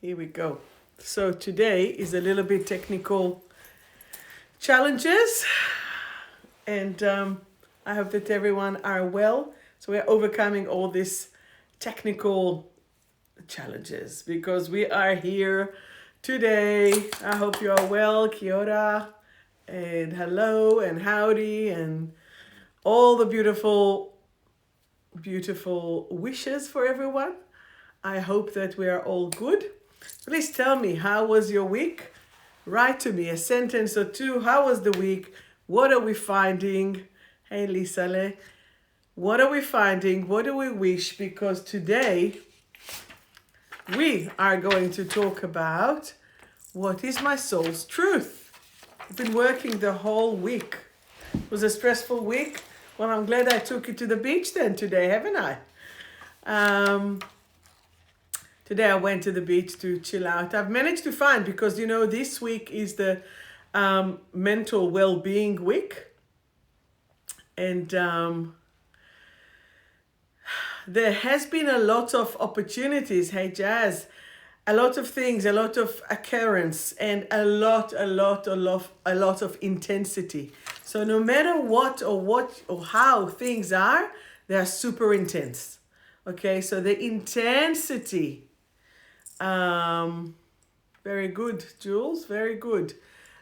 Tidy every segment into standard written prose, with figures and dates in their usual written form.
Here we go. So today is a little bit technical challenges, and I hope that everyone are well. So we're overcoming all these technical challenges because we are here today. I hope you are well. Kia ora, and hello, and howdy, and all the beautiful wishes for everyone. I hope that we are all good. Please tell me, how was your week? Write to me a sentence or two. How was the week? What are we finding? Hey, Lisale. What are we finding? What do we wish? Because today we are going to talk about what is my soul's truth. I've been working the whole week. It was a stressful week. Well, I'm glad I took you to the beach then today, haven't I? Today I went to the beach to chill out. I've managed to find, because this week is the mental well-being week. And there has been a lot of opportunities, hey Jazz, a lot of things, a lot of occurrence, and a lot of intensity. So no matter what or how things are, they are super intense. Okay, so the intensity, very good, Jules, very good.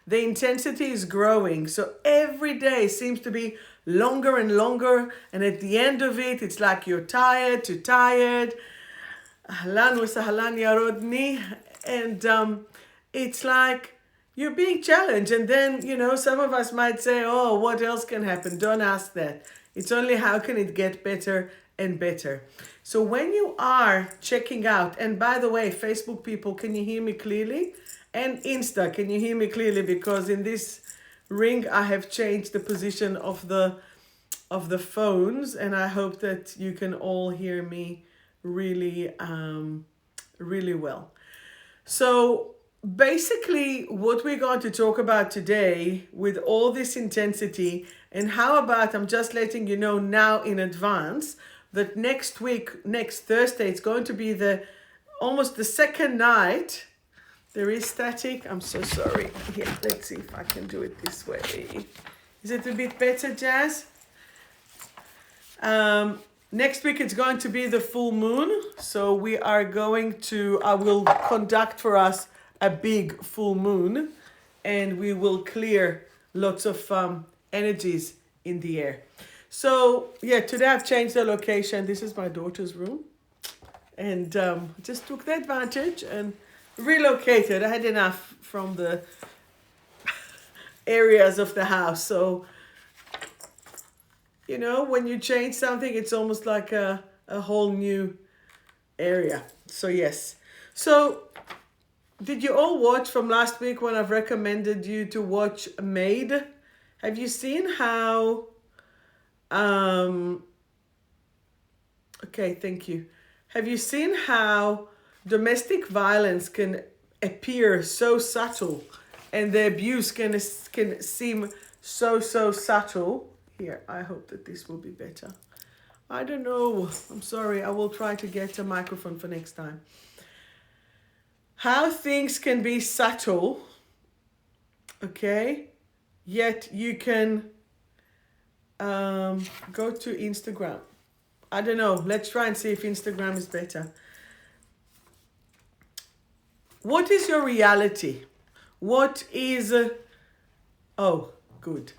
The intensity is growing. So every day seems to be longer and longer. And at the end of it, it's like you're tired, too tired. Ahlan wa sahlan ya rodni. And it's like you're being challenged. And then, some of us might say, oh, what else can happen? Don't ask that. It's only how can it get better and better. So when you are checking out, and by the way, Facebook people, can you hear me clearly? And Insta, can you hear me clearly? Because in this ring, I have changed the position of the phones, and I hope that you can all hear me really, really well. So basically, what we're going to talk about today with all this intensity, and how about, I'm just letting you know now in advance, that next week, next Thursday, it's going to be almost the second night. There is static. I'm so sorry. Here, let's see if I can do it this way. Is it a bit better, Jazz? Next week, it's going to be the full moon. So we are I will conduct for us a big full moon, and we will clear lots of energies in the air. So, yeah, today I've changed the location. This is my daughter's room. And just took the advantage and relocated. I had enough from the areas of the house. So, when you change something, it's almost like a whole new area. So, yes. So, did you all watch from last week when I've recommended you to watch Maid? Have you seen how... okay, thank you. Have you seen how domestic violence can appear so subtle, and the abuse can seem so subtle? Here, I hope that this will be better. I don't know. I'm sorry. I will try to get a microphone for next time. How things can be subtle, okay? Yet you can go to Instagram. I don't know. Let's try and see if Instagram is better. What is your reality? What is... good.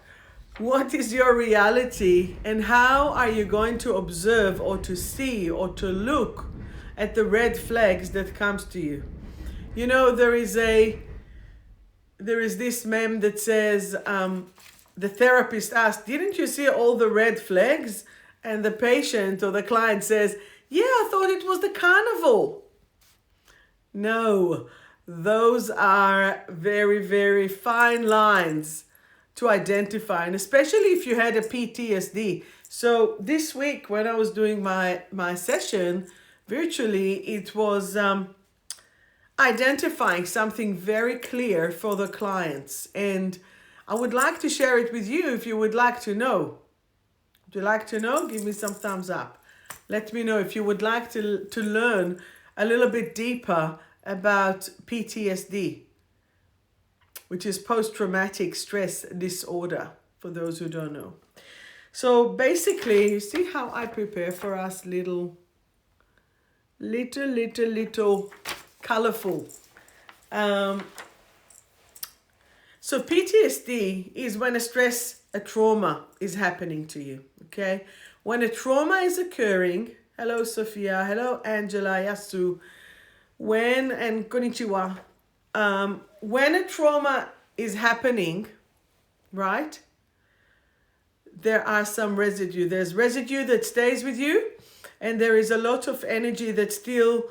What is your reality, and how are you going to observe or to see or to look at the red flags that comes to you? There is this meme that says, the therapist asked, didn't you see all the red flags? And the patient or the client says, yeah, I thought it was the carnival. No, those are very, very fine lines to identify, and especially if you had a PTSD. So this week when I was doing my session virtually, it was identifying something very clear for the clients. And I would like to share it with you if you would like to know. Would you like to know? Give me some thumbs up. Let me know if you would like to learn a little bit deeper about PTSD, which is post-traumatic stress disorder, for those who don't know. So basically, you see how I prepare for us little colorful. So PTSD is when a trauma is happening to you, okay? When a trauma is occurring, hello Sophia, hello Angela, Yasu, and konnichiwa. When a trauma is happening, right? There are some residue. There's residue that stays with you, and there is a lot of energy that still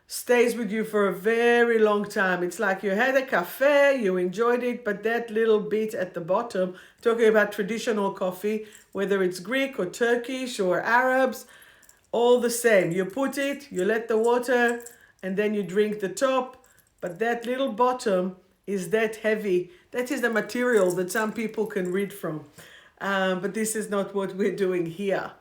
stays with you for a very long time. It's like you had a cafe, you enjoyed it, but that little bit at the bottom, talking about traditional coffee, whether it's Greek or Turkish or Arabs, all the same. You put it, you let the water, and then you drink the top, but that little bottom is that heavy. That is the material that some people can read from. But this is not what we're doing here.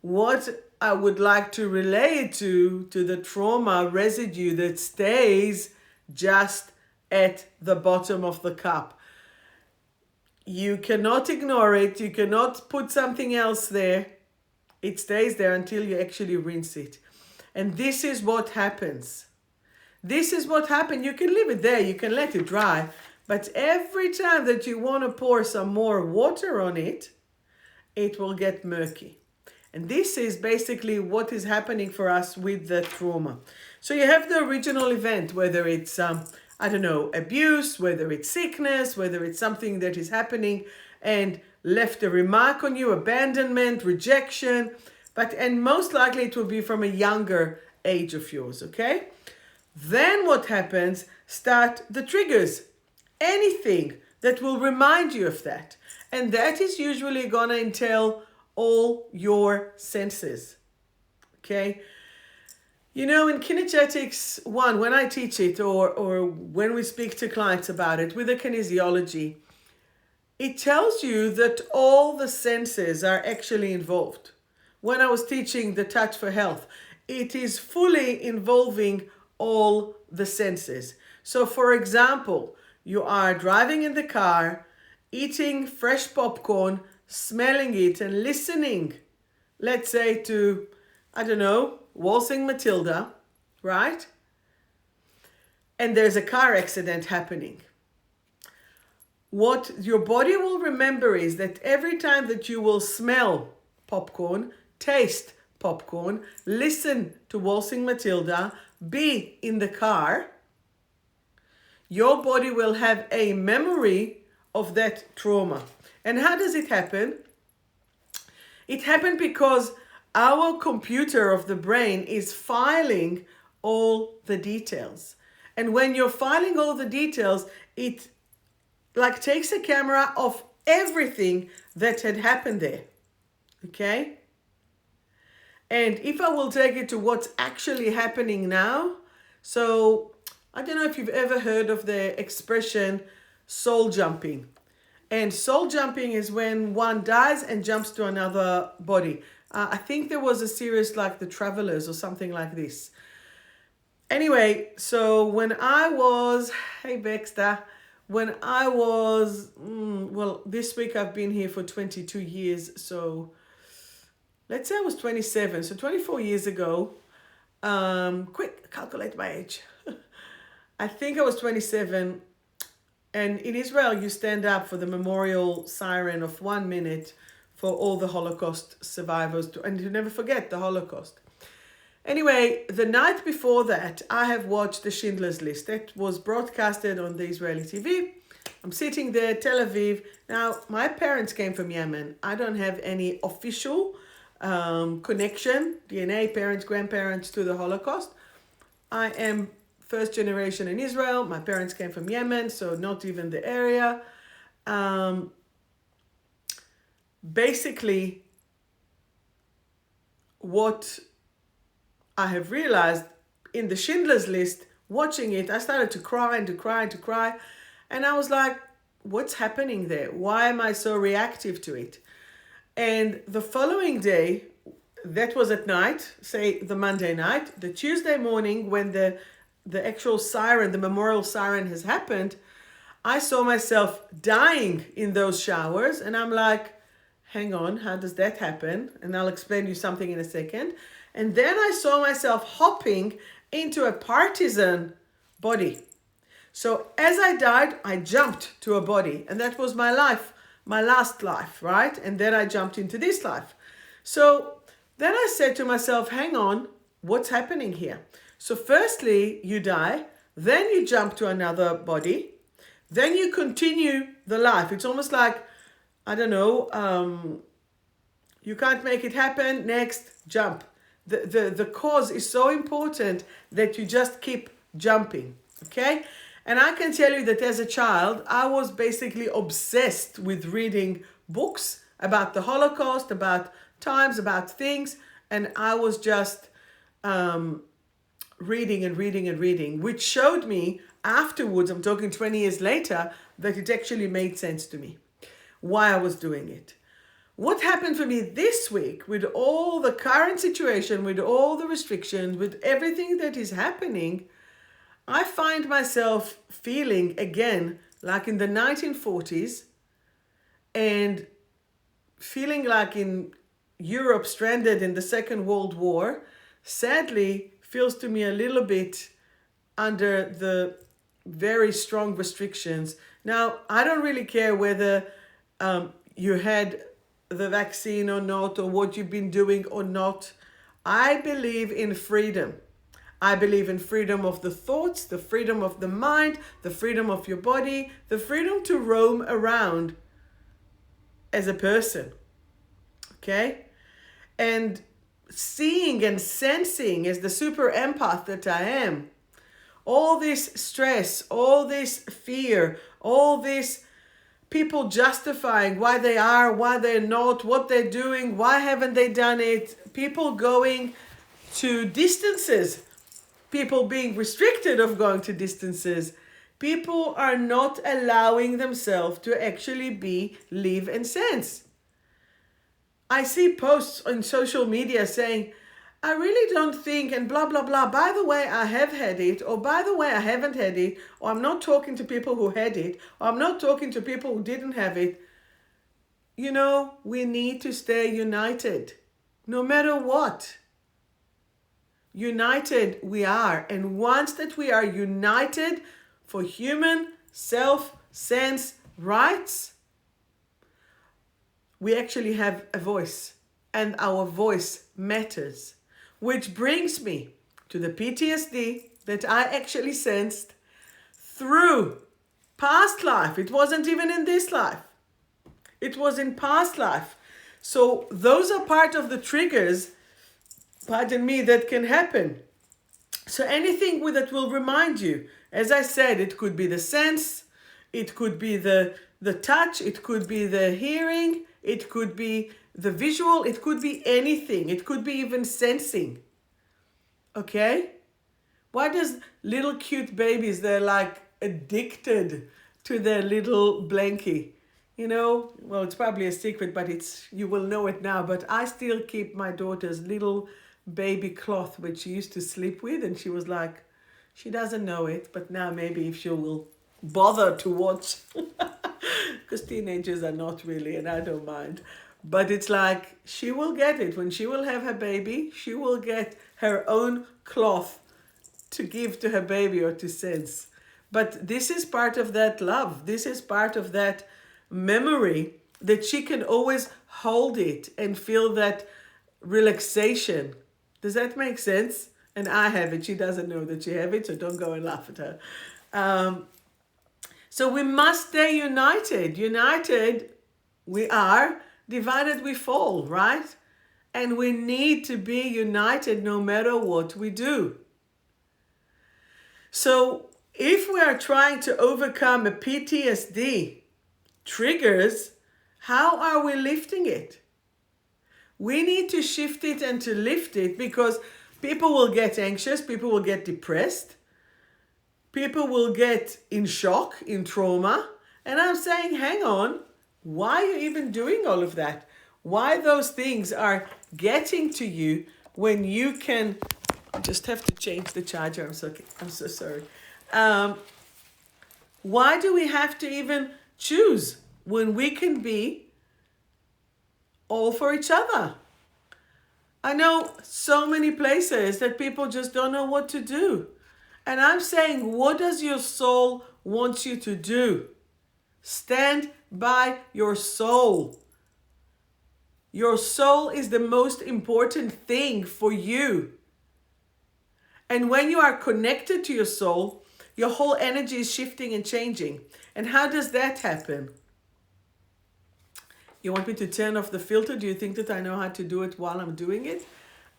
What I would like to relate to the trauma residue that stays just at the bottom of the cup. You cannot ignore it. You cannot put something else there. It stays there until you actually rinse it. And this is what happens. This is what happens. You can leave it there. You can let it dry. But every time that you want to pour some more water on it, it will get murky. And this is basically what is happening for us with the trauma. So you have the original event, whether it's, abuse, whether it's sickness, whether it's something that is happening and left a remark on you, abandonment, rejection, and most likely it will be from a younger age of yours, okay? Then what happens, start the triggers. Anything that will remind you of that. And that is usually going to entail all your senses. Okay? You know, in Kinetic 1, when I teach it or when we speak to clients about it with the kinesiology, it tells you that all the senses are actually involved. When I was teaching the Touch for Health, it is fully involving all the senses. So for example, you are driving in the car, eating fresh popcorn, smelling it and listening, let's say to, Waltzing Matilda, right? And there's a car accident happening. What your body will remember is that every time that you will smell popcorn, taste popcorn, listen to Waltzing Matilda, be in the car, your body will have a memory of that trauma. And how does it happen? It happened because our computer of the brain is filing all the details. And when you're filing all the details, it takes a camera of everything that had happened there. Okay? And if I will take it to what's actually happening now, so I don't know if you've ever heard of the expression soul jumping. And soul jumping is when one dies and jumps to another body. I think there was a series like The Travelers or something like this. Anyway, so when I was, hey Baxter, this week I've been here for 22 years. So let's say I was 27. So 24 years ago, quick, calculate my age. I think I was 27, and in Israel you stand up for the memorial siren of 1 minute for all the Holocaust survivors, and you never forget the Holocaust. Anyway, the night before that, I have watched the Schindler's List. That was broadcasted on the Israeli TV. I'm sitting there, Tel Aviv. Now, my parents came from Yemen. I don't have any official connection, DNA, parents, grandparents to the Holocaust. I am first generation in Israel. My parents came from Yemen, so not even the area. Basically, what I have realized in the Schindler's List, watching it, I started to cry and to cry and to cry. And I was like, what's happening there? Why am I so reactive to it? And the following day, that was at night, say the Monday night, the Tuesday morning when the the actual siren, the memorial siren has happened, I saw myself dying in those showers. And I'm like, hang on, how does that happen? And I'll explain you something in a second. And then I saw myself hopping into a partisan body. So as I died, I jumped to a body. And that was my life, my last life, right? And then I jumped into this life. So then I said to myself, hang on, what's happening here? So firstly, you die, then you jump to another body, then you continue the life. It's almost like, I don't know, you can't make it happen, next, jump. The cause is so important that you just keep jumping, okay? And I can tell you that as a child, I was basically obsessed with reading books about the Holocaust, about times, about things, and I was just reading and reading and reading, which showed me afterwards, I'm talking 20 years later, that it actually made sense to me, why I was doing it. What happened for me this week with all the current situation, with all the restrictions, with everything that is happening, I find myself feeling again like in the 1940s and feeling like in Europe stranded in the Second World War. Sadly, feels to me a little bit under the very strong restrictions. Now, I don't really care whether you had the vaccine or not, or what you've been doing or not. I believe in freedom. I believe in freedom of the thoughts, the freedom of the mind, the freedom of your body, the freedom to roam around as a person. Okay? And seeing and sensing as the super empath that I am, all this stress, all this fear, all this people justifying why they are, why they're not, what they're doing, why haven't they done it, people going to distances, people being restricted of going to distances, people are not allowing themselves to actually live and sense. I see posts on social media saying, I really don't think, and blah, blah, blah. By the way, I have had it, or by the way, I haven't had it, or I'm not talking to people who had it, or I'm not talking to people who didn't have it. You know, we need to stay united, no matter what. United we are. And once that we are united for human self-sense rights, we actually have a voice, and our voice matters. Which brings me to the PTSD that I actually sensed through past life. It wasn't even in this life. It was in past life. So those are part of the triggers, pardon me, that can happen. So anything that will remind you, as I said, it could be the sense, it could be the touch, it could be the hearing, it could be the visual, it could be anything. It could be even sensing. Okay? Why does little cute babies, they're like addicted to their little blankie? You know, well, it's probably a secret, but you will know it now. But I still keep my daughter's little baby cloth, which she used to sleep with. And she was like, she doesn't know it, but now maybe if she will bother to watch, because teenagers are not really, and I don't mind. But it's like, she will get it. When she will have her baby, she will get her own cloth to give to her baby or to sense. But this is part of that love. This is part of that memory that she can always hold it and feel that relaxation. Does that make sense? And I have it. She doesn't know that she have it, so don't go and laugh at her. So we must stay united. United we are. Divided we fall, right? And we need to be united no matter what we do. So if we are trying to overcome a PTSD triggers, how are we lifting it? We need to shift it and to lift it, because people will get anxious, people will get depressed, people will get in shock, in trauma. And I'm saying, hang on. Why are you even doing all of that? Why those things are getting to you when you can I just have to change the charger. I'm so sorry. Why do we have to even choose when we can be all for each other? I know so many places that people just don't know what to do. And I'm saying, what does your soul want you to do? Stand by your soul. Your soul is the most important thing for you. And when you are connected to your soul, your whole energy is shifting and changing. And how does that happen? You want me to turn off the filter? Do you think that I know how to do it while I'm doing it?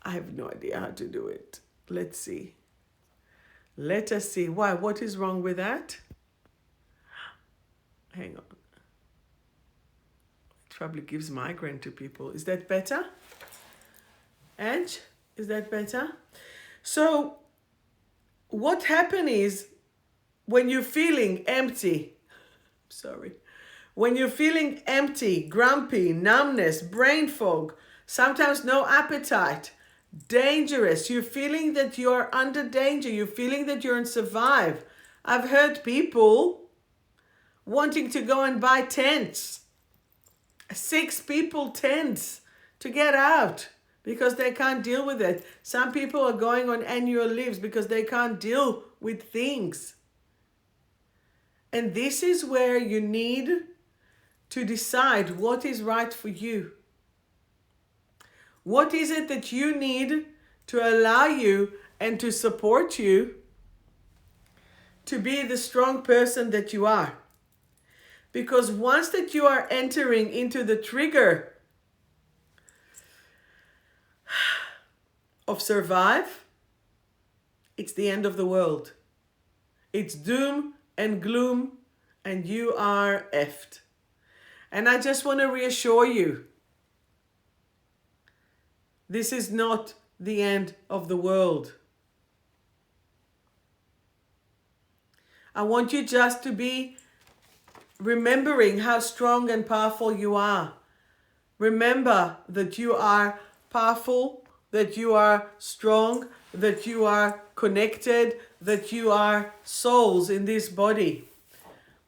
I have no idea how to do it. Let's see. Let us see. Why? What is wrong with that? Hang on. It probably gives migraine to people. Is that better? Ange, is that better? So what happens is when you're feeling empty, when you're feeling empty, grumpy, numbness, brain fog, sometimes no appetite, dangerous, you're feeling that you're under danger, you're feeling that you're in survive. I've heard people wanting to go and buy tents, 6 people tents to get out because they can't deal with it. Some people are going on annual leaves because they can't deal with things. And this is where you need to decide what is right for you. What is it that you need to allow you and to support you to be the strong person that you are? Because once that you are entering into the trigger of survive, it's the end of the world. It's doom and gloom, and you are effed. And I just want to reassure you, this is not the end of the world. I want you just to be remembering how strong and powerful you are. Remember that you are powerful, that you are strong, that you are connected, that you are souls in this body.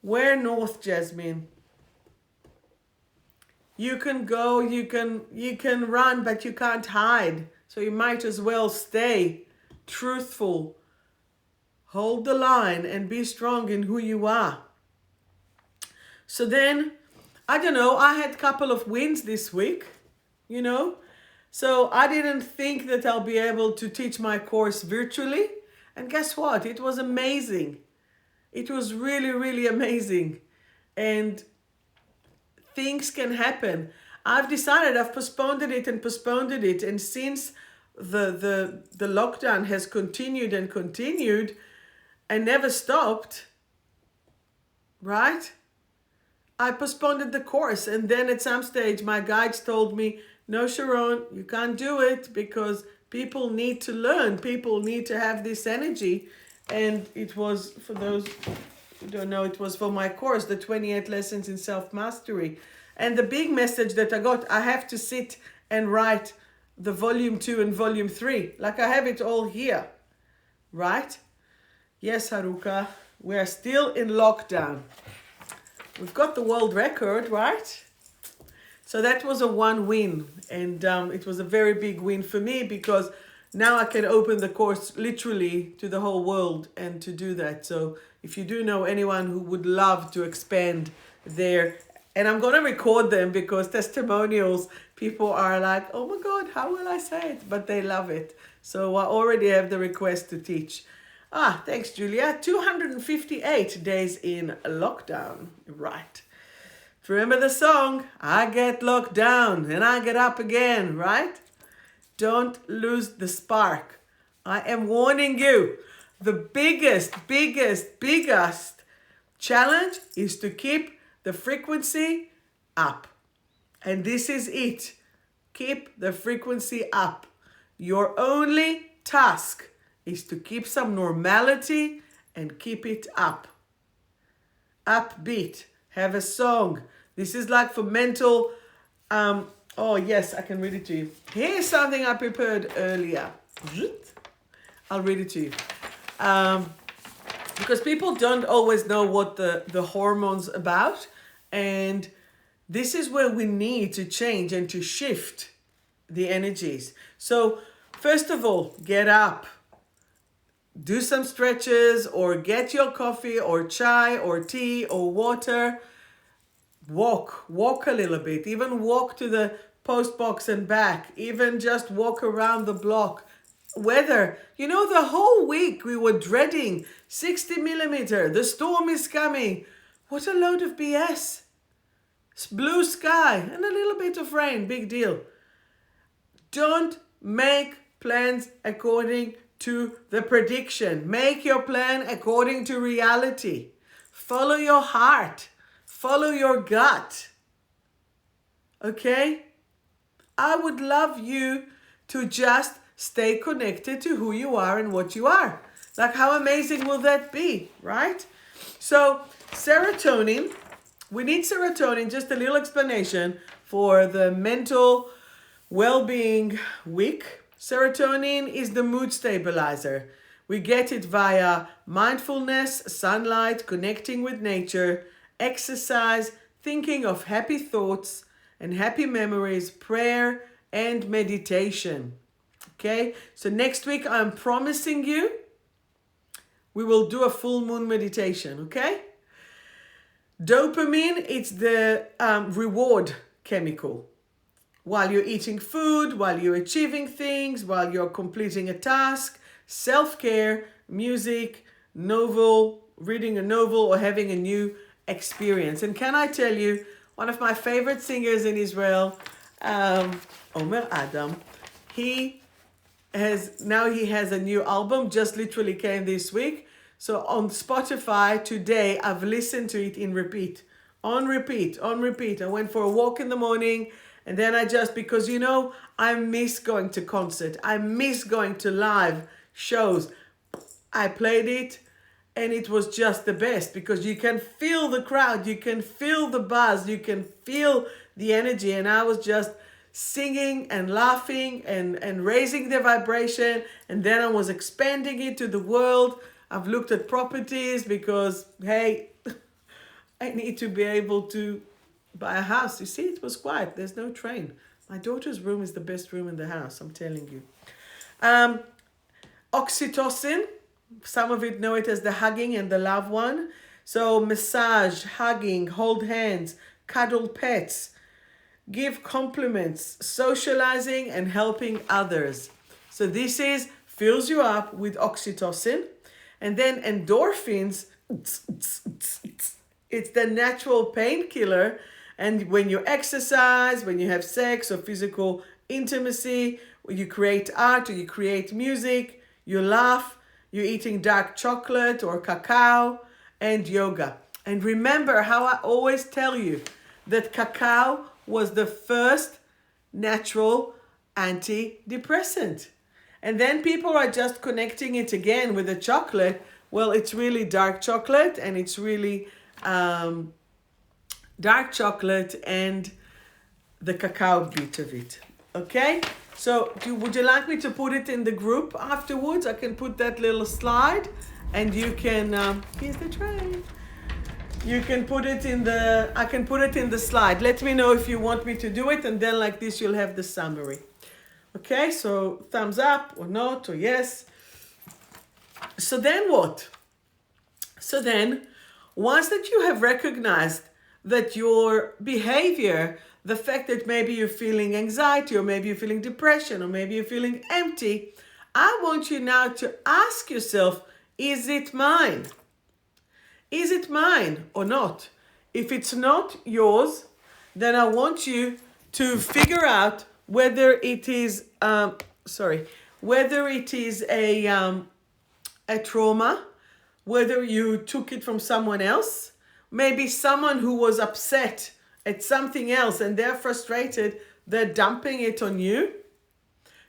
Where north, Jasmine? You can go, you can run, but you can't hide. So you might as well stay truthful. Hold the line and be strong in who you are. So then, I don't know, I had a couple of wins this week, you know. So I didn't think that I'll be able to teach my course virtually. And guess what? It was amazing. It was really, really amazing. And things can happen. I've decided I've postponed it and postponed it. And since the lockdown has continued and continued and never stopped, right? I postponed the course. And then at some stage, my guides told me, no, Sharon, you can't do it because people need to learn. People need to have this energy. And it was, for those who don't know, it was for my course, the 28 Lessons in Self-Mastery. And the big message that I got, I have to sit and write the volume 2 and volume 3. Like I have it all here, right? Yes, Haruka, we are still in lockdown. We've got the world record, right? So that was a 1 win. And it was a very big win for me because now I can open the course literally to the whole world and to do that. So if you do know anyone who would love to expand their, and I'm going to record them because testimonials, people are like, oh my God, how will I say it? But they love it. So I already have the request to teach. Thanks, Julia. 258 days in lockdown. Right. Remember the song, I get locked down and I get up again, right? Don't lose the spark. I am warning you. The biggest challenge is to keep the frequency up. And this is it. Keep the frequency up. Your only task is to keep some normality and keep it up. Upbeat. Have a song. This is like for mental, oh yes, I can read it to you. Here's something I prepared earlier. I'll read it to you. Because people don't always know what the hormones about. And this is where we need to change and to shift the energies. So first of all, get up. Do some stretches or get your coffee or chai or tea or water. Walk a little bit. Even walk to the post box and back. Even just walk around the block. Weather, the whole week we were dreading 60 millimeter. The storm is coming. What a load of BS. It's blue sky and a little bit of rain. Big deal. Don't make plans according to the prediction. Make your plan according to reality. Follow your heart. Follow your gut. Okay? I would love you to just stay connected to who you are and what you are. Like, how amazing will that be, right? So, serotonin, we need serotonin, just a little explanation for the mental well-being week. Serotonin is the mood stabilizer. We get it via mindfulness, sunlight, connecting with nature, exercise, thinking of happy thoughts and happy memories, prayer, and meditation. Okay, so next week I'm promising you we will do a full moon meditation, okay? Dopamine, it's the reward chemical. While you're eating food, while you're achieving things, while you're completing a task, self-care, music, novel, reading a novel, or having a new experience. And can I tell you, one of my favorite singers in Israel, Omer Adam, he has a new album, just literally came this week. So on Spotify today, I've listened to it in repeat, on repeat. I went for a walk in the morning, and then because I miss going to concert. I miss going to live shows. I played it, and it was just the best because you can feel the crowd, you can feel the buzz, you can feel the energy. And I was just singing and laughing and raising the vibration. And then I was expanding it to the world. I've looked at properties because, hey, I need to be able to buy a house. You see, it was quiet. There's no train. My daughter's room is the best room in the house, I'm telling you. Oxytocin, some of it know it as the hugging and the love one. So massage, hugging, hold hands, cuddle pets, give compliments, socializing, and helping others. So this fills you up with oxytocin. And then endorphins, it's the natural painkiller. And when you exercise, when you have sex or physical intimacy, or you create art or you create music, you laugh, you're eating dark chocolate or cacao, and yoga. And remember how I always tell you that cacao was the first natural antidepressant. And then people are just connecting it again with the chocolate. Well, it's really dark chocolate, and it's really dark chocolate and the cacao bit of it. Okay? So would you like me to put it in the group afterwards? I can put that little slide, and you can, here's the tray. You can put it I can put it in the slide. Let me know if you want me to do it, and then like this you'll have the summary. Okay, so thumbs up or not or yes. So then what? So then, once that you have recognized that your behavior, the fact that maybe you're feeling anxiety, or maybe you're feeling depression, or maybe you're feeling empty, I want you now to ask yourself, is it mine? Is it mine or not? If it's not yours, then I want you to figure out whether it is a trauma, whether you took it from someone else, maybe someone who was upset at something else and they're frustrated, they're dumping it on you.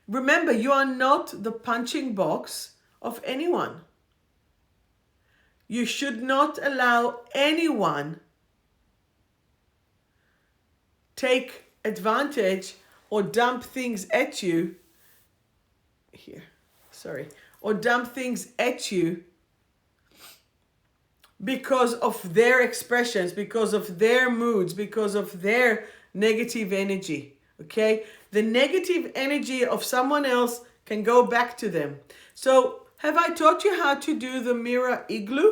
Remember, you are not the punching box of anyone. You should not allow anyone take advantage or dump things at you or dump things at you because of their expressions, because of their moods, because of their negative energy. Okay? The negative energy of someone else can go back to them. So, have I taught you how to do the mirror igloo?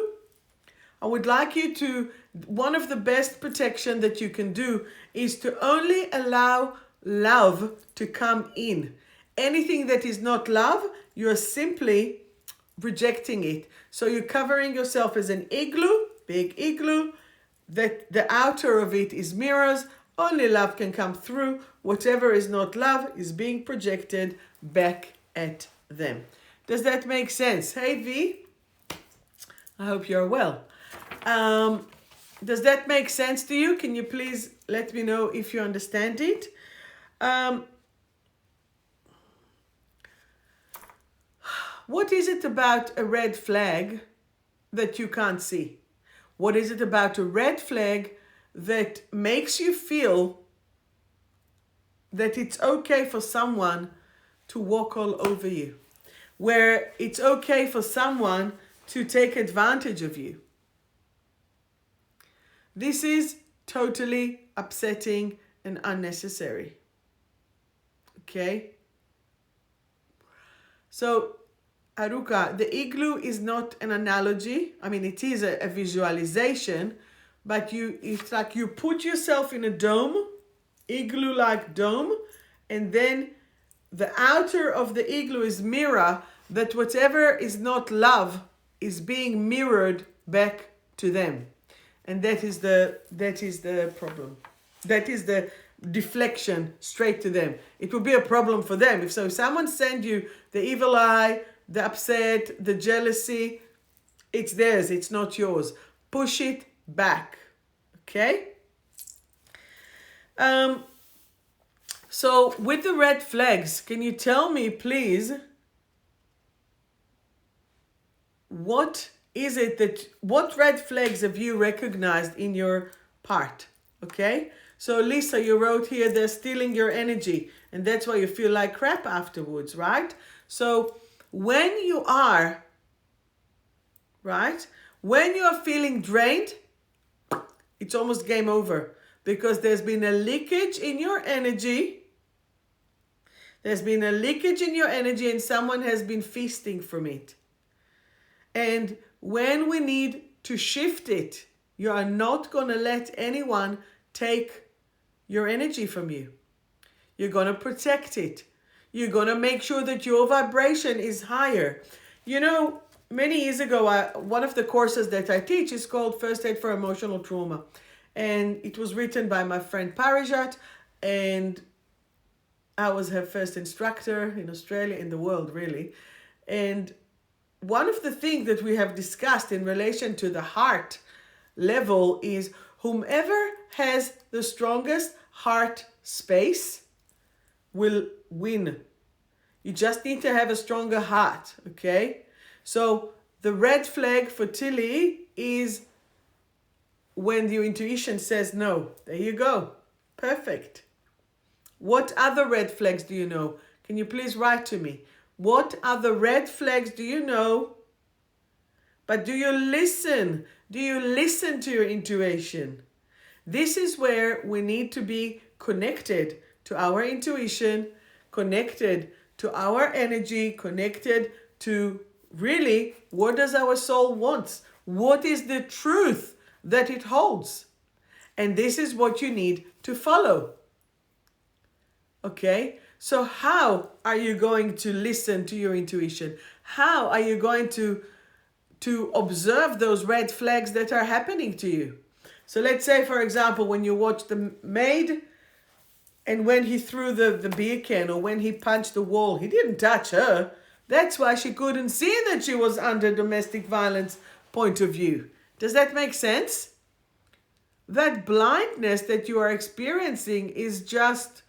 I would like you to, one of the best protection that you can do is to only allow love to come in. Anything that is not love, you're simply rejecting it. So you're covering yourself as an igloo, big igloo, that the outer of it is mirrors. Only love can come through. Whatever is not love is being projected back at them. Does that make sense? Hey V, I hope you're well. Does that make sense to you? Can you please let me know if you understand it? What is it about a red flag that you can't see? What is it about a red flag that makes you feel that it's okay for someone to walk all over you? Where it's okay for someone to take advantage of you? This is totally upsetting and unnecessary. Okay? So, Aruka, the igloo is not an analogy. I mean, it is a visualization, but it's like you put yourself in a dome, igloo-like dome, and then the outer of the igloo is mirror, that whatever is not love is being mirrored back to them. And that is the problem. That is the deflection straight to them. It would be a problem for them. If someone sends you the evil eye, the upset, the jealousy, it's theirs, it's not yours. Push it back. Okay? So with the red flags, can you tell me, please, what red flags have you recognized in your part? Okay? So Lisa, you wrote here, they're stealing your energy, and that's why you feel like crap afterwards, right? So when you are feeling drained, it's almost game over, because there's been a leakage in your energy. There's been a leakage in your energy and someone has been feasting from it. And when we need to shift it, you are not going to let anyone take your energy from you. You're going to protect it. You're going to make sure that your vibration is higher. You know, many years ago, one of the courses that I teach is called First Aid for Emotional Trauma. And it was written by my friend Parijat, and I was her first instructor in Australia, in the world, really. And one of the things that we have discussed in relation to the heart level is whomever has the strongest heart space will win. You just need to have a stronger heart, okay? So the red flag for Tilly is when your intuition says no. There you go. Perfect. What other red flags do you know? Can you please write to me? What other red flags do you know? But do you listen? Do you listen to your intuition? This is where we need to be connected to our intuition, connected to our energy, connected to really what does our soul want? What is the truth that it holds? And this is what you need to follow. Okay? So how are you going to listen to your intuition? How are you going to observe those red flags that are happening to you? So let's say, for example, when you watch The Maid, and when he threw the beer can, or when he punched the wall, he didn't touch her. That's why she couldn't see that she was under domestic violence point of view. Does that make sense? That blindness that you are experiencing is just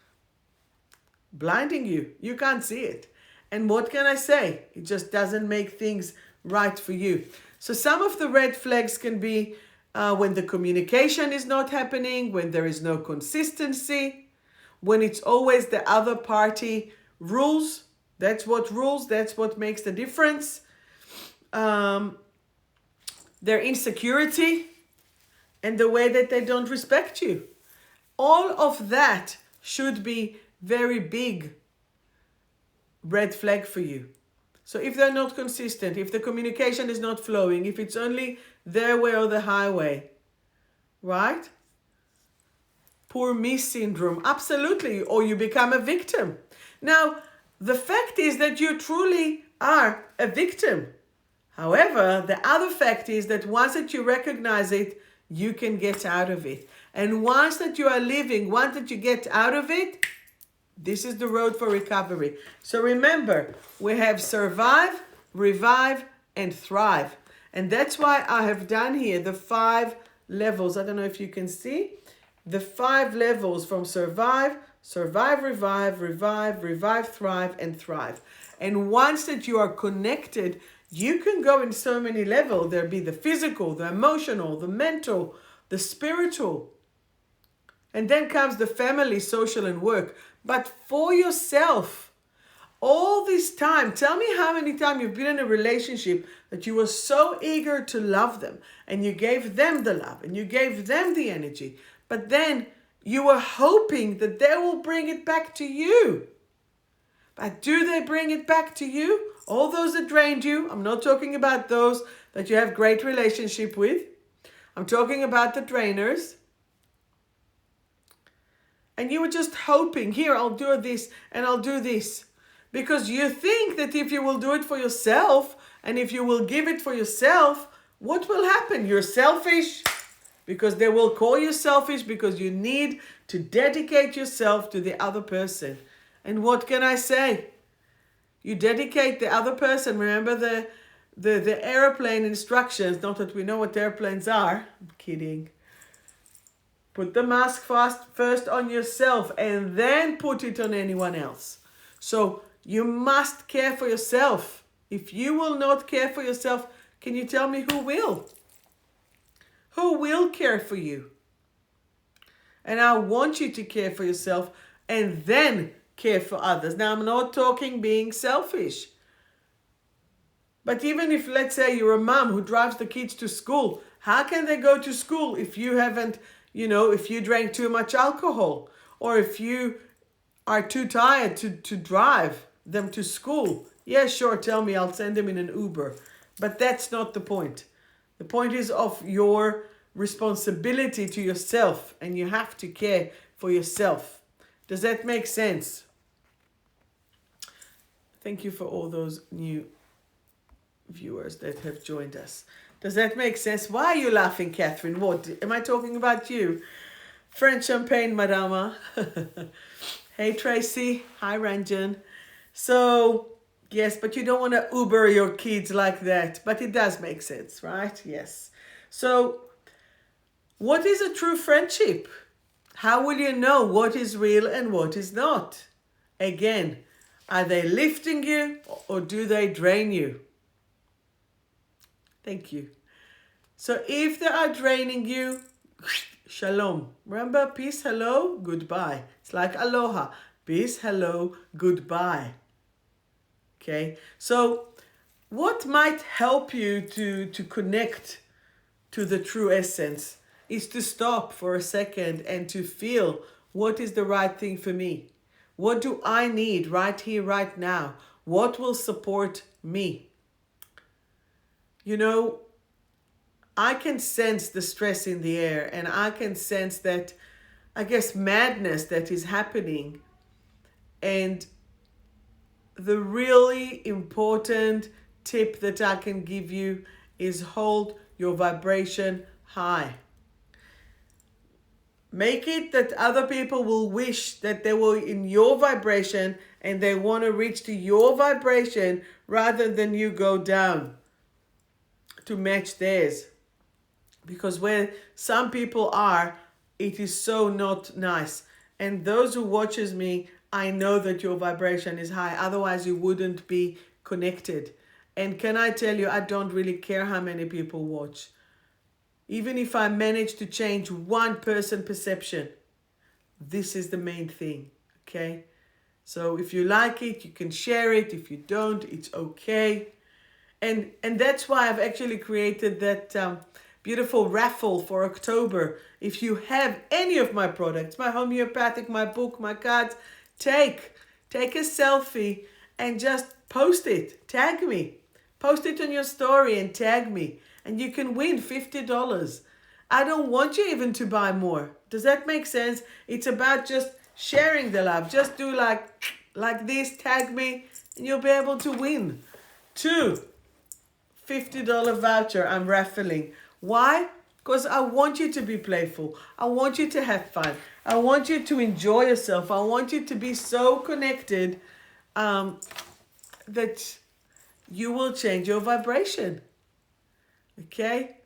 blinding you. You can't see it. And what can I say? It just doesn't make things right for you. So some of the red flags can be when the communication is not happening, when there is no consistency, when it's always the other party rules That's what rules. That's what makes the difference. Their insecurity and the way that they don't respect you. All of that should be very big red flag for you. So if they're not consistent, if the communication is not flowing, if it's only their way or the highway, right? Poor me syndrome, absolutely, or you become a victim. Now, the fact is that you truly are a victim. However, the other fact is that once that you recognize it, you can get out of it. And once that you are living, once that you get out of it, this is the road for recovery. So remember, we have survive, revive, and thrive. And that's why I have done here the 5 levels. I don't know if you can see. The 5 levels from survive, revive, thrive, and thrive. And once that you are connected, you can go in so many levels. There be the physical, the emotional, the mental, the spiritual. And then comes the family, social, and work. But for yourself, all this time, tell me how many times you've been in a relationship that you were so eager to love them, and you gave them the love, and you gave them the energy. But then you were hoping that they will bring it back to you. But do they bring it back to you? All those that drained you, I'm not talking about those that you have great relationship with. I'm talking about the drainers. And you were just hoping, here, I'll do this and I'll do this. Because you think that if you will do it for yourself and if you will give it for yourself, what will happen? You're selfish. Because they will call you selfish because you need to dedicate yourself to the other person. And what can I say? You dedicate the other person. Remember the airplane instructions. Not that we know what airplanes are. I'm kidding. Put the mask first on yourself and then put it on anyone else. So you must care for yourself. If you will not care for yourself, can you tell me who will? Who will care for you? And I want you to care for yourself and then care for others. Now, I'm not talking being selfish. But even if, let's say, you're a mom who drives the kids to school, how can they go to school if you haven't, if you drank too much alcohol? Or if you are too tired to drive them to school? Yeah, sure, tell me, I'll send them in an Uber. But that's not the point. The point is of your responsibility to yourself, and you have to care for yourself. Does that make sense? Thank you for all those new viewers that have joined us. Does that make sense? Why are you laughing, Catherine? What? Am I talking about you? French champagne, madama. Hey, Tracy. Hi, Ranjan. So, yes, but you don't want to Uber your kids like that. But it does make sense, right? Yes. So, what is a true friendship? How will you know what is real and what is not? Again, are they lifting you or do they drain you? Thank you. So if they are draining you, shalom. Remember, peace, hello, goodbye. It's like aloha. Peace, hello, goodbye. Okay, so what might help you to connect to the true essence is to stop for a second and to feel what is the right thing for me. What do I need right here, right now? What will support me? I can sense the stress in the air, and I can sense that, madness that is happening. And the really important tip that I can give you is hold your vibration high. Make it that other people will wish that they were in your vibration and they want to reach to your vibration rather than you go down to match theirs. Because where some people are, it is so not nice. And those who watches me, I know that your vibration is high. Otherwise, you wouldn't be connected. And can I tell you, I don't really care how many people watch. Even if I manage to change one person's perception, this is the main thing, okay? So if you like it, you can share it. If you don't, it's okay. And that's why I've actually created that beautiful raffle for October. If you have any of my products, my homeopathic, my book, my cards, take a selfie and just post it. Tag me. Post it on your story and tag me. And you can win $50. I don't want you even to buy more. Does that make sense? It's about just sharing the love. Just do like this, tag me, and you'll be able to win. 2 $50 voucher I'm raffling. Why? Because I want you to be playful. I want you to have fun. I want you to enjoy yourself. I want you to be so connected that you will change your vibration. Okay?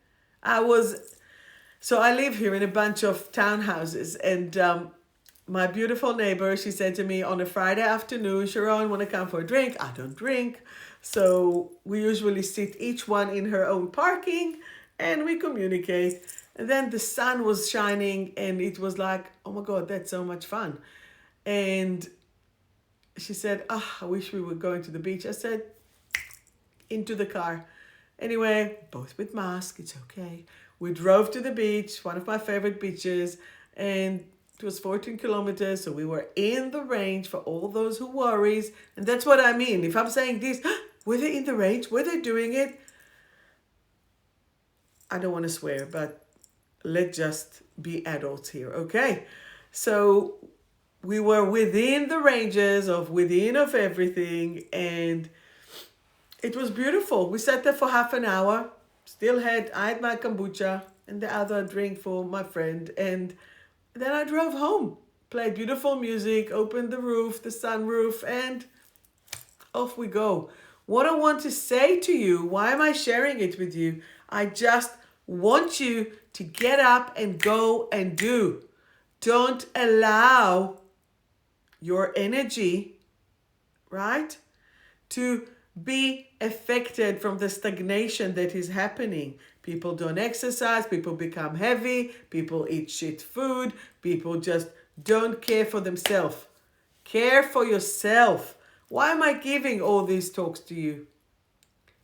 So I live here in a bunch of townhouses, and my beautiful neighbor, she said to me on a Friday afternoon, Sharon, want to come for a drink? I don't drink. So we usually sit each one in her own parking and we communicate. And then the sun was shining and it was like, oh my God, that's so much fun. And she said, I wish we were going to the beach. I said, into the car. Anyway, both with masks, it's okay. We drove to the beach, one of my favorite beaches, and it was 14 kilometers, so we were in the range for all those who worries. And that's what I mean. If I'm saying this, were they in the range? Were they doing it? I don't want to swear, but let's just be adults here, okay? So we were within the ranges of everything, and it was beautiful. We sat there for half an hour. I had my kombucha and the other drink for my friend. And then I drove home, played beautiful music, opened the roof, the sunroof, and off we go. What I want to say to you, why am I sharing it with you? I just want you to get up and go and do. Don't allow your energy, right, to be affected from the stagnation that is happening. People don't exercise, people become heavy, people eat shit food, people just don't care for themselves. Care for yourself. Why am I giving all these talks to you?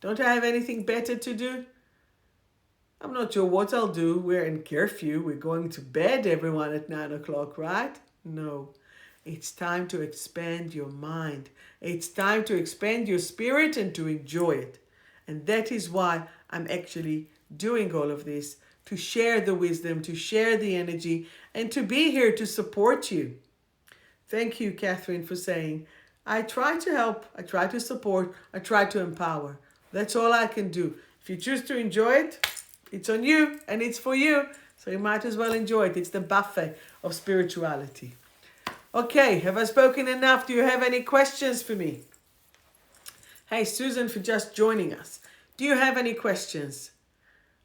Don't I have anything better to do? I'm not sure what I'll do. We're in curfew. We're going to bed, everyone, at 9 o'clock, right? No. It's time to expand your mind. It's time to expand your spirit and to enjoy it. And that is why I'm actually doing all of this, to share the wisdom, to share the energy, and to be here to support you. Thank you, Catherine, for saying, I try to help, I try to support, I try to empower. That's all I can do. If you choose to enjoy it, it's on you and it's for you. So you might as well enjoy it. It's the buffet of spirituality. Okay, have I spoken enough? Do you have any questions for me? Hey, Susan, for just joining us. Do you have any questions?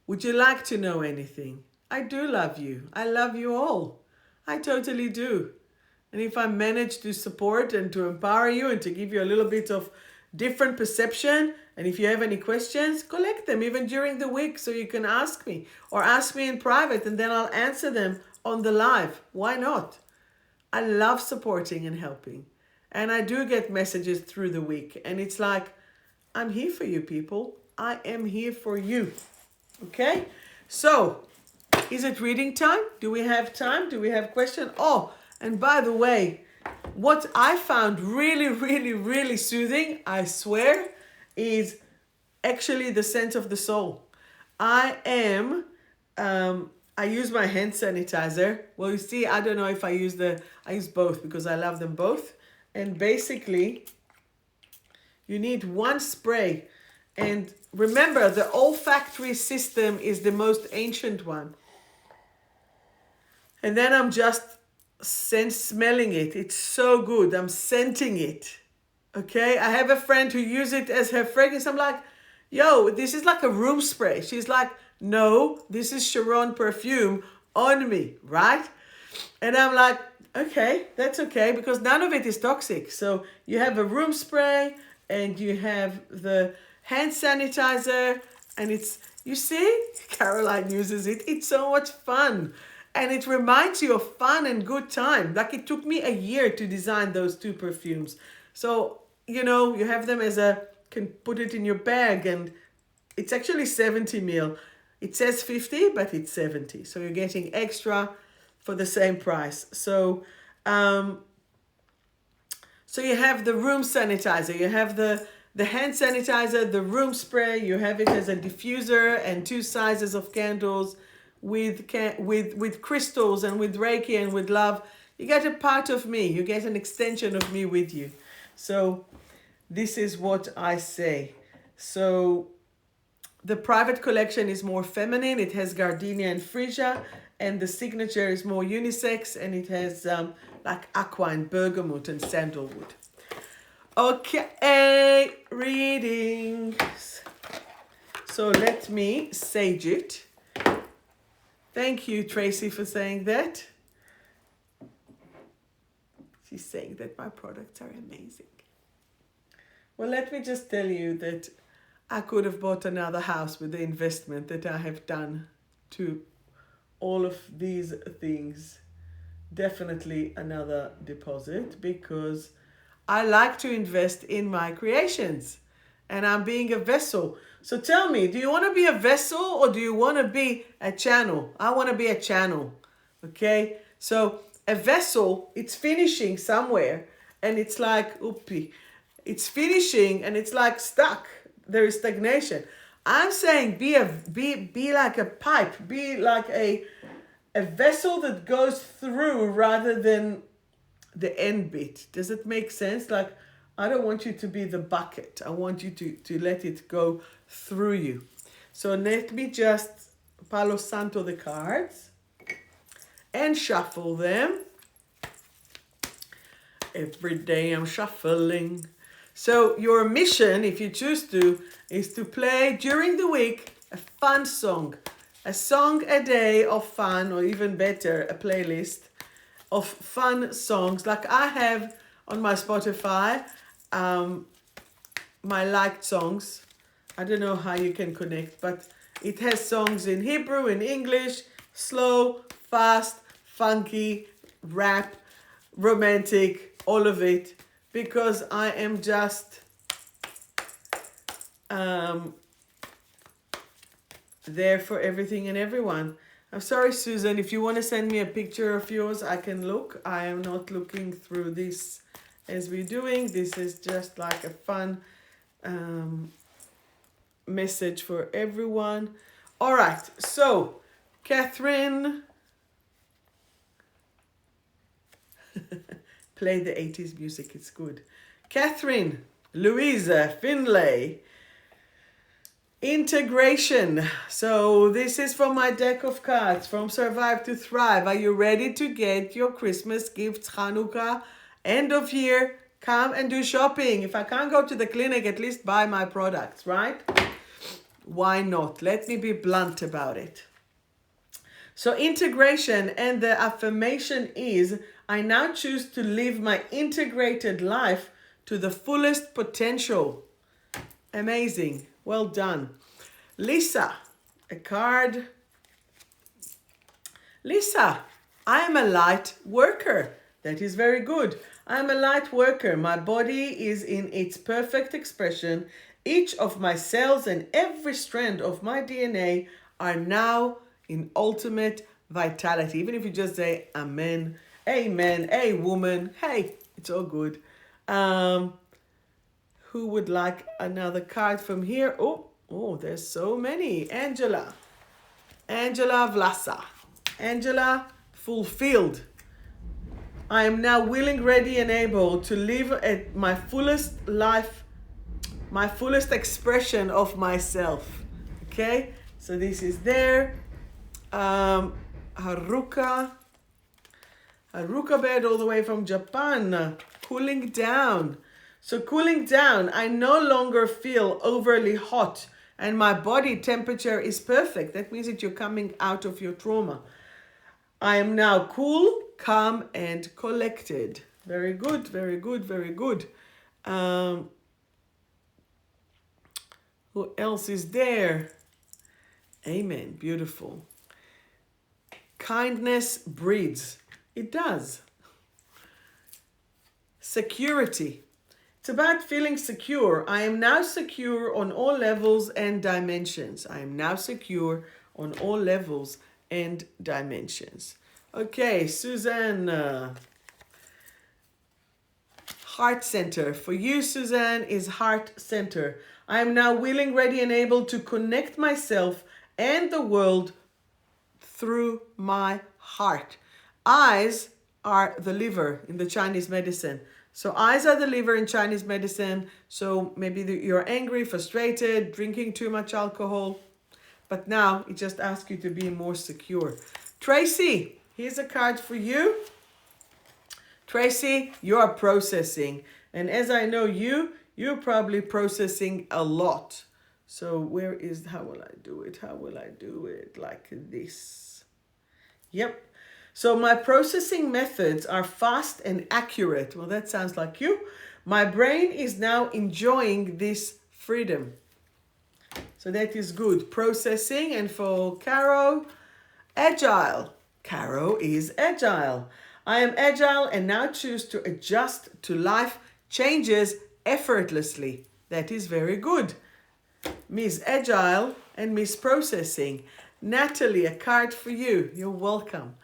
Would you like to know anything? I do love you. I love you all. I totally do. And if I manage to support and to empower you and to give you a little bit of different perception, and if you have any questions, collect them even during the week so you can ask me or ask me in private and then I'll answer them on the live. Why not? I love supporting and helping. And I do get messages through the week. And it's like, I'm here for you, people. I am here for you. Okay? So, is it reading time? Do we have time? Do we have questions? Oh, and by the way, what I found really, really, really soothing, I swear, is actually the scent of the soul. I use my hand sanitizer. Well, you see, I don't know if I use both because I love them both. And basically, you need one spray. And remember, the olfactory system is the most ancient one. And then I'm just smelling it. It's so good. I'm scenting it. Okay? I have a friend who uses it as her fragrance. I'm like, yo, this is like a room spray. She's like, no, this is Sharon perfume on me, right? And I'm like, okay, that's okay, because none of it is toxic. So you have a room spray and you have the hand sanitizer, and it's, you see, Caroline uses it. It's so much fun. And it reminds you of fun and good time. Like it took me a year to design those two perfumes. So, you know, you have them as can put it in your bag, and it's actually 70 ml. It says 50, but it's 70. So you're getting extra for the same price. So, so you have the room sanitizer, you have the hand sanitizer, the room spray, you have it as a diffuser and 2 sizes of candles with crystals and with Reiki and with love. You get a part of me, you get an extension of me with you. So this is what I say. So the private collection is more feminine. It has gardenia and freesia, and the signature is more unisex, and it has like aqua and bergamot and sandalwood. Okay, readings. So let me sage it. Thank you, Tracy, for saying that. She's saying that my products are amazing. Well, let me just tell you that I could have bought another house with the investment that I have done to all of these things. Definitely another deposit, because I like to invest in my creations and I'm being a vessel. So tell me, do you want to be a vessel or do you want to be a channel? I want to be a channel. Okay. So a vessel, it's finishing somewhere and it's like, oopie, it's finishing and it's like stuck. There is stagnation. I'm saying be like a pipe, be like a vessel that goes through rather than the end bit. Does it make sense? Like, I don't want you to be the bucket. I want you to let it go through you. So let me just Palo Santo the cards and shuffle them. Every day I'm shuffling. So your mission, if you choose to, is to play during the week a fun song. A song a day of fun, or even better, a playlist of fun songs. Like I have on my Spotify, my liked songs. I don't know how you can connect, but it has songs in Hebrew, in English, slow, fast, funky, rap, romantic, all of it. Because I am just there for everything and everyone. I'm sorry, Susan, if you want to send me a picture of yours, I can look. I am not looking through this as we're doing. This is just like a fun message for everyone. All right, so Catherine, play the 80s music, it's good. Catherine, Louisa, Finlay, integration. So this is from my deck of cards, from Survive to Thrive. Are you ready to get your Christmas gifts, Hanukkah, end of year? Come and do shopping. If I can't go to the clinic, at least buy my products, right? Why not? Let me be blunt about it. So integration, and the affirmation is, I now choose to live my integrated life to the fullest potential. Amazing. Well done. Lisa, a card. Lisa, I am a light worker. That is very good. I am a light worker. My body is in its perfect expression. Each of my cells and every strand of my DNA are now in ultimate vitality. Even if you just say amen, amen, a woman, hey, it's all good. Who would like another card from here? Oh, there's so many. Angela Vlasa. Angela, fulfilled. I am now willing, ready, and able to live at my fullest life, my fullest expression of myself. Okay, so this is there. Haruka bed all the way from Japan. Cooling down. So cooling down, I no longer feel overly hot and my body temperature is perfect. That means that you're coming out of your trauma. I am now cool, calm, and collected. Very good, very good, very good. Who else is there? Amen. Beautiful. kindness breeds. It does. Security. It's about feeling secure. I am now secure on all levels and dimensions. I am now secure on all levels and dimensions. Okay, Suzanne. Heart center. For you, Suzanne, is heart center. I am now willing, ready, and able to connect myself and the world through my heart. Eyes are the liver in the Chinese medicine. So eyes are the liver in Chinese medicine. So maybe you're angry, frustrated, drinking too much alcohol. But now it just asks you to be more secure. Tracy, here's a card for you. Tracy, you are processing. And as I know you're probably processing a lot. So how will I do it? How will I do it? Like this. Yep. So my processing methods are fast and accurate. Well, that sounds like you. My brain is now enjoying this freedom. So that is good. Processing. And for Caro, agile. Caro is agile. I am agile and now choose to adjust to life changes effortlessly. That is very good. Miss Agile and Miss Processing. Natalie, a card for you. You're welcome.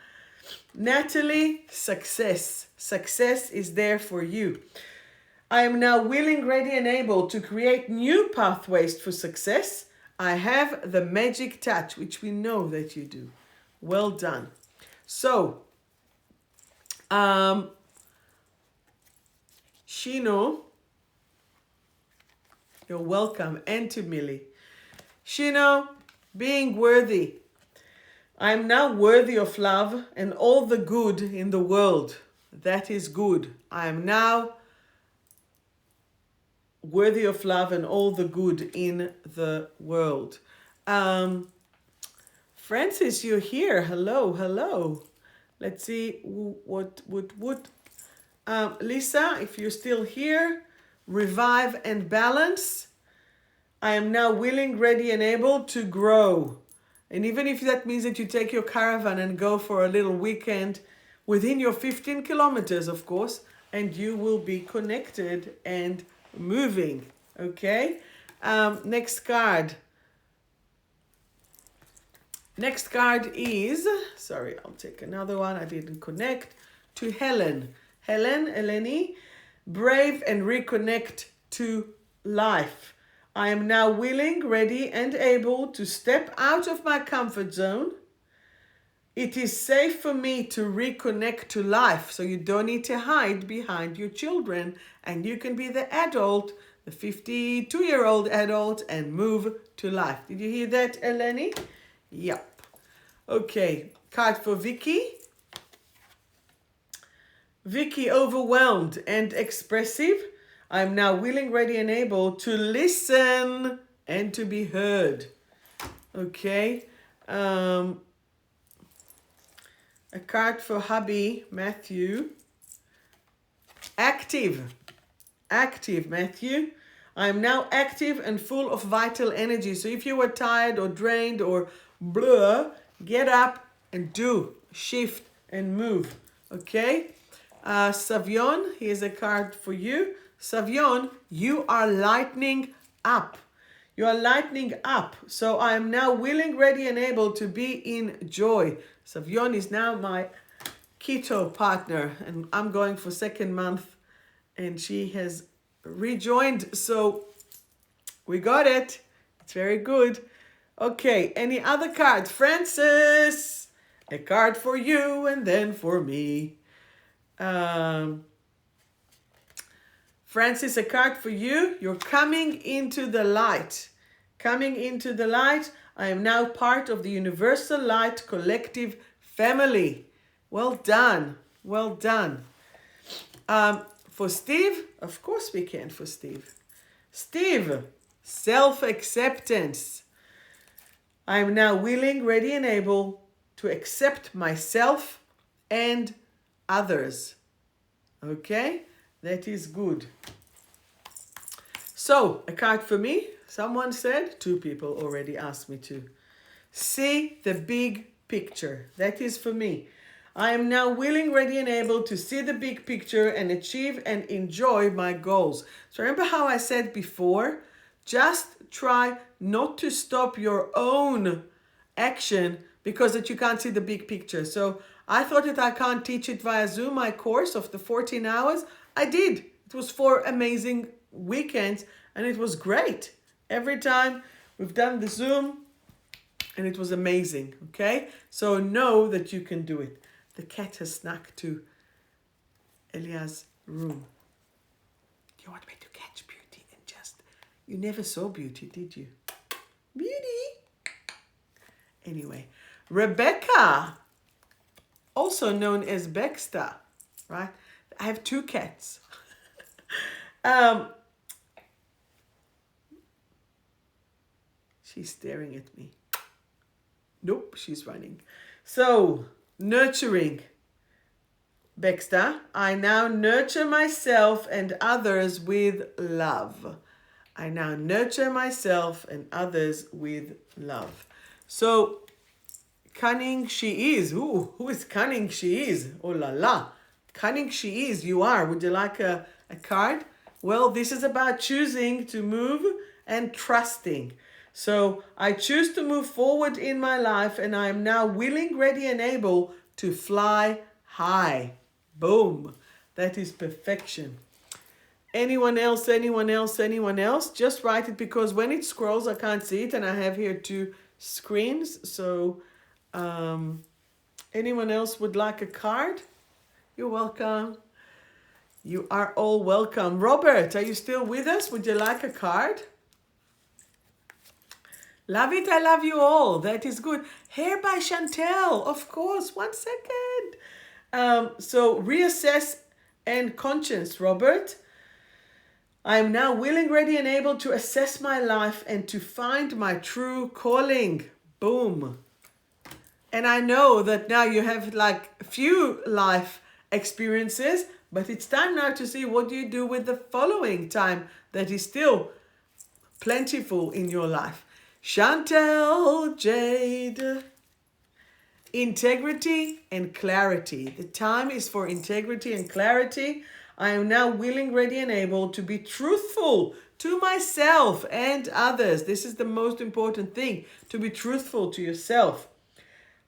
Natalie, success. Success is there for you. I am now willing, ready, and able to create new pathways for success. I have the magic touch, which we know that you do. Well done. So, Shino, you're welcome. And to Millie. Shino, being worthy. I am now worthy of love and all the good in the world. That is good. I am now worthy of love and all the good in the world. Francis, you're here. Hello, hello. Let's see what. Lisa, if you're still here, revive and balance. I am now willing, ready, and able to grow. And even if that means that you take your caravan and go for a little weekend within your 15 kilometers, of course, and you will be connected and moving. Okay? Next card. Next card is, sorry, I'll take another one. I didn't connect. To Helen. Eleni, brave and reconnect to life. I am now willing, ready, and able to step out of my comfort zone. It is safe for me to reconnect to life, so you don't need to hide behind your children, and you can be the adult, the 52-year-old adult, and move to life. Did you hear that, Eleni? Yep. Okay, card for Vicky. Vicky, overwhelmed and expressive. I am now willing, ready, and able to listen and to be heard. Okay. A card for hubby, Matthew. Active, Matthew. I am now active and full of vital energy. So if you were tired or drained or blah, get up and do, shift and move. Okay. Savion, here's a card for you. Savion, you are lightening up. You are lightening up. So I am now willing, ready, and able to be in joy. Savion is now my keto partner, and I'm going for second month, and she has rejoined. So we got it. It's very good. Okay, any other cards? Francis, a card for you and then for me. Francis, a card for you. You're coming into the light. Coming into the light. I am now part of the Universal Light Collective family. Well done. Well done. For Steve, of course we can for Steve. Steve, self-acceptance. I am now willing, ready, and able to accept myself and others. Okay, that is good. So, a card for me. Someone said, 2 people already asked me to. See the big picture. That is for me. I am now willing, ready, and able to see the big picture and achieve and enjoy my goals. So remember how I said before, just try not to stop your own action because that you can't see the big picture. So I thought that I can't teach it via Zoom, my course of the 14 hours. I did. It was 4 amazing weekends and it was great. Every time we've done the Zoom and it was amazing. Okay? So know that you can do it. The cat has snuck to Elia's room. Do you want me to catch Beauty and just... You never saw Beauty, did you? Beauty! Anyway, Rebecca, also known as Baxter, right? I have 2 cats. She's staring at me. Nope, she's running. So... Nurturing. Baxter, I now nurture myself and others with love. I now nurture myself and others with love. So, cunning she is. Ooh, who is cunning she is? Oh la la. Cunning she is. You are. Would you like a card? Well, this is about choosing to move and trusting. So I choose to move forward in my life and I am now willing, ready, and able to fly high. Boom. That is perfection. Anyone else, anyone else, anyone else? Just write it because when it scrolls, I can't see it and I have here 2 screens. So anyone else would like a card? You're welcome. You are all welcome. Robert, are you still with us? Would you like a card? Love it, I love you all. That is good. Hair by Chantel, of course. 1 second. So reassess and conscience, Robert. I am now willing, ready, and able to assess my life and to find my true calling. Boom. And I know that now you have like a few life experiences, but it's time now to see what you do with the following time that is still plentiful in your life. Chantel Jade. Integrity and clarity. The time is for integrity and clarity. I am now willing, ready, and able to be truthful to myself and others. This is the most important thing, to be truthful to yourself.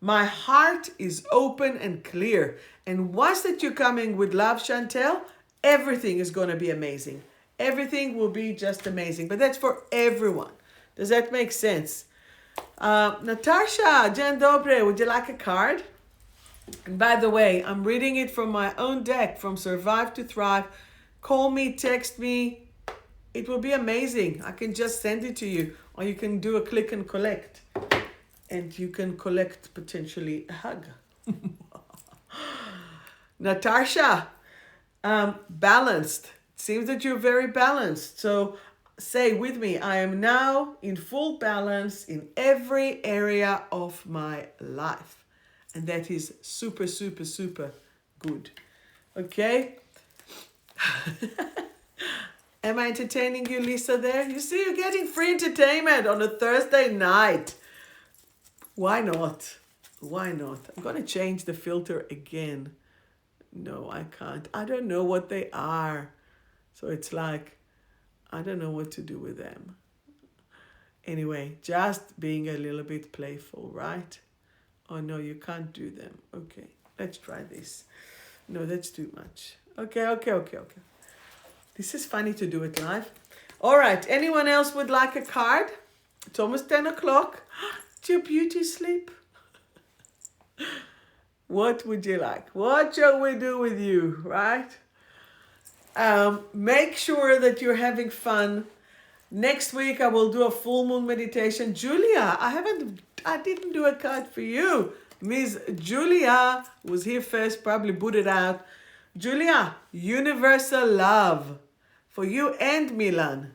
My heart is open and clear. And once that you're coming with love, Chantel, everything is going to be amazing. Everything will be just amazing. But that's for everyone. Does that make sense? Natasha, Dzień dobry, would you like a card? And by the way, I'm reading it from my own deck, from Survive to Thrive. Call me, text me. It will be amazing. I can just send it to you. Or you can do a click and collect. And you can collect potentially a hug. Natasha, balanced. It seems that you're very balanced. So say with me, I am now in full balance in every area of my life. And that is super, super, super good. Okay? Am I entertaining you, Lisa, there? You see, you're getting free entertainment on a Thursday night. Why not? Why not? I'm going to change the filter again. No, I can't. I don't know what they are. So it's like, I don't know what to do with them. Anyway, just being a little bit playful, right? Oh, no, you can't do them. Okay, let's try this. No, that's too much. Okay. This is funny to do it live. All right, anyone else would like a card? It's almost 10 o'clock. It's your beauty sleep. What would you like? What shall we do with you, right? Make sure that you're having fun. Next week, I will do a full moon meditation. Julia, I didn't do a card for you. Miss Julia was here first, probably booted out. Julia, universal love for you and Milan.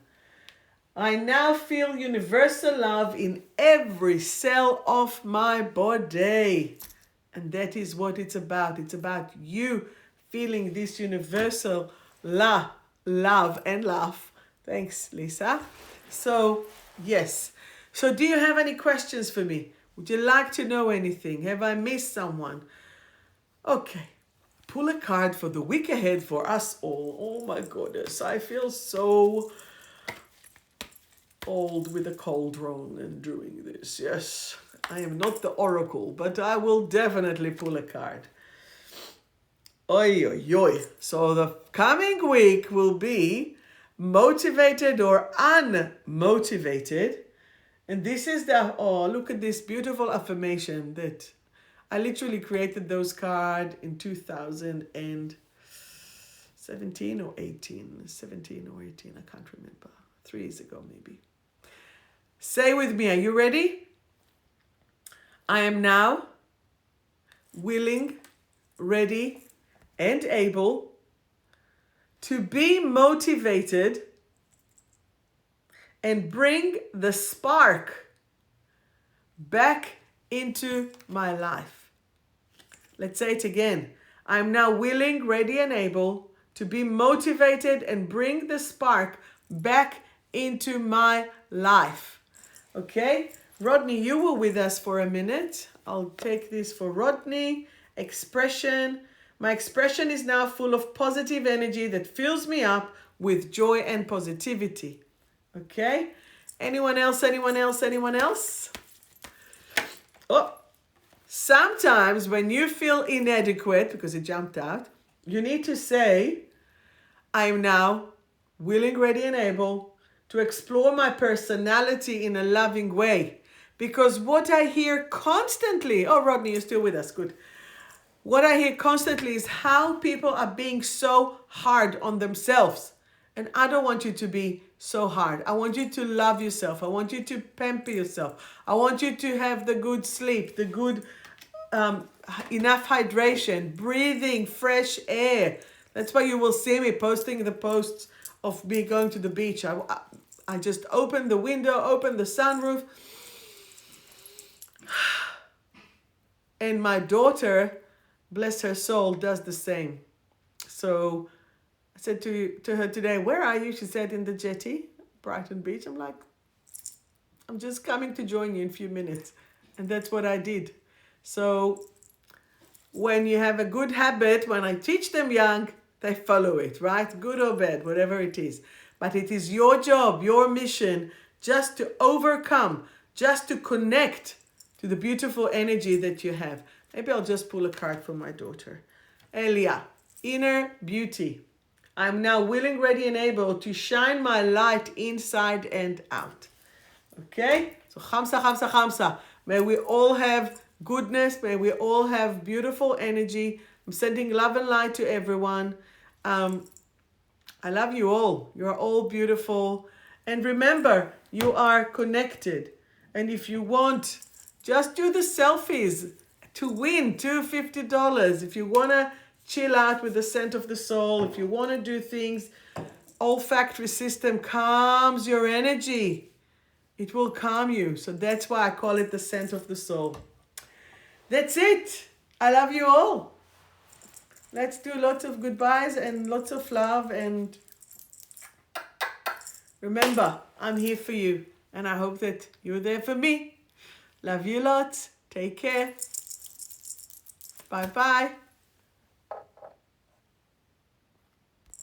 I now feel universal love in every cell of my body. And that is what it's about. It's about you feeling this universal love and laugh. Thanks, Lisa. So, yes. So, do you have any questions for me? Would you like to know anything? Have I missed someone? Okay. Pull a card for the week ahead for us all. Oh my goodness. I feel so old with a cauldron and doing this. Yes. I am not the oracle, but I will definitely pull a card. Oi, oi, oi. So the coming week will be motivated or unmotivated. And this is look at this beautiful affirmation that I literally created those cards in 2017 or 18. 17 or 18, I can't remember. 3 years ago maybe. Say with me, are you ready? I am now willing, ready, and able to be motivated and bring the spark back into my life. Let's say it again. I'm now willing, ready, and able to be motivated and bring the spark back into my life. Okay? Rodney, you were with us for a minute. I'll take this for Rodney. Expression. My expression is now full of positive energy that fills me up with joy and positivity. Okay? Anyone else? Anyone else? Anyone else? Oh, sometimes when you feel inadequate, because it jumped out, you need to say, I am now willing, ready, and able to explore my personality in a loving way. Because what I hear constantly, oh, Rodney, you're still with us, good. What I hear constantly is how people are being so hard on themselves. And I don't want you to be so hard. I want you to love yourself. I want you to pamper yourself. I want you to have the good sleep, the good enough hydration, breathing fresh air. That's why you will see me posting the posts of me going to the beach. I just open the window, open the sunroof. And my daughter, bless her soul, does the same. So I said to her today, where are you? She said, in the jetty, Brighton Beach. I'm like, I'm just coming to join you in a few minutes. And that's what I did. So when you have a good habit, when I teach them young, they follow it, right? Good or bad, whatever it is. But it is your job, your mission, just to overcome, just to connect to the beautiful energy that you have. Maybe I'll just pull a card for my daughter. Elia, inner beauty. I'm now willing, ready, and able to shine my light inside and out. Okay? So Khamsa, Khamsa, Khamsa. May we all have goodness. May we all have beautiful energy. I'm sending love and light to everyone. I love you all. You're all beautiful. And remember, you are connected. And if you want, just do the selfies to win $250. If you want to chill out with the scent of the soul, if you want to do things, olfactory system calms your energy. It will calm you. So that's why I call it the scent of the soul. That's it. I love you all. Let's do lots of goodbyes and lots of love. And remember, I'm here for you. And I hope that you're there for me. Love you lots. Take care. Bye-bye.